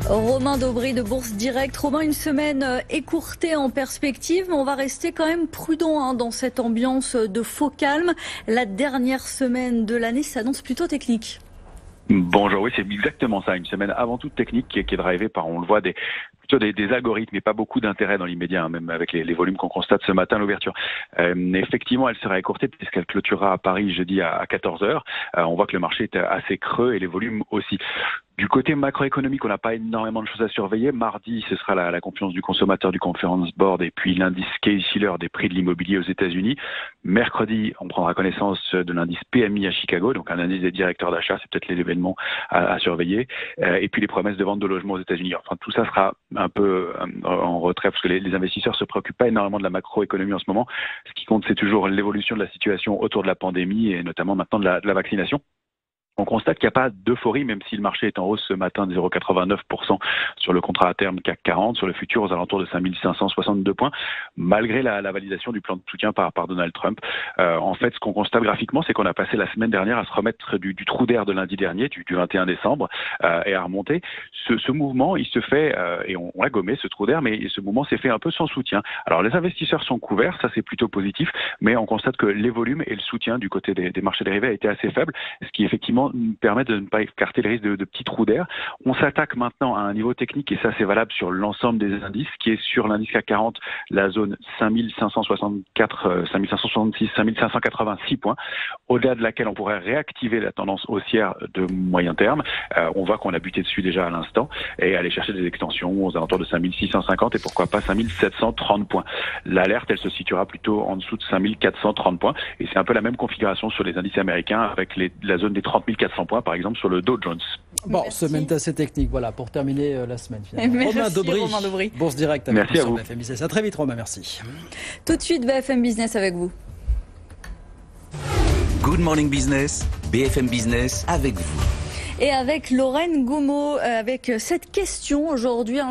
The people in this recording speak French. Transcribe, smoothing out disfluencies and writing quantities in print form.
Romain Daubry de Bourse Direct. Romain, une semaine écourtée en perspective, mais on va rester quand même prudent dans cette ambiance de faux calme. La dernière semaine de l'année s'annonce plutôt technique. Bonjour, oui, c'est exactement ça. Une semaine avant tout technique qui est drivée par, on le voit, plutôt des algorithmes et pas beaucoup d'intérêt dans l'immédiat, même avec les volumes qu'on constate ce matin à l'ouverture. Effectivement, elle sera écourtée puisqu'elle clôturera à Paris jeudi à 14h. On voit que le marché est assez creux et les volumes aussi. Du côté macroéconomique, on n'a pas énormément de choses à surveiller. Mardi, ce sera la confiance du consommateur du Conference Board et puis l'indice Case-Shiller des prix de l'immobilier aux États-Unis. Mercredi, on prendra connaissance de l'indice PMI à Chicago, donc un indice des directeurs d'achat, c'est peut-être l'événement à surveiller. Et puis les promesses de vente de logements aux États-Unis. Enfin, tout ça sera un peu en retrait parce que les investisseurs se préoccupent pas énormément de la macroéconomie en ce moment. Ce qui compte, c'est toujours l'évolution de la situation autour de la pandémie et notamment maintenant de la vaccination. On constate qu'il n'y a pas d'euphorie, même si le marché est en hausse ce matin de 0,89% sur le contrat à terme CAC 40, sur le futur aux alentours de 5562 points, malgré la validation du plan de soutien par Donald Trump. En fait, ce qu'on constate graphiquement, c'est qu'on a passé la semaine dernière à se remettre du trou d'air de lundi dernier, du 21 décembre, et à remonter. Ce mouvement, il se fait, et on l'a gommé, ce trou d'air, mais ce mouvement s'est fait un peu sans soutien. Alors, les investisseurs sont couverts, ça c'est plutôt positif, mais on constate que les volumes et le soutien du côté des marchés dérivés a été assez faible, ce qui effectivement nous permet de ne pas écarter le risque de petits trous d'air. On s'attaque maintenant à un niveau technique, et ça c'est valable sur l'ensemble des indices, qui est sur l'indice CAC 40, la zone 5564, 5566, 5586 points, au-delà de laquelle on pourrait réactiver la tendance haussière de moyen terme. On voit qu'on a buté dessus déjà à l'instant, et aller chercher des extensions aux alentours de 5650 et pourquoi pas 5730 points. L'alerte, elle se situera plutôt en dessous de 5430 points, et c'est un peu la même configuration sur les indices américains avec la zone des 30 400 points, par exemple, sur le Dow Jones. Bon, semaine assez technique, voilà, pour terminer la semaine finalement. Romain Daubry, Bourse Direct avec merci à vous. BFM Business. À très vite, Romain, merci. Tout de suite, BFM Business avec vous. Good Morning Business, BFM Business avec vous. Et avec Lorraine Goumeau, avec cette question aujourd'hui.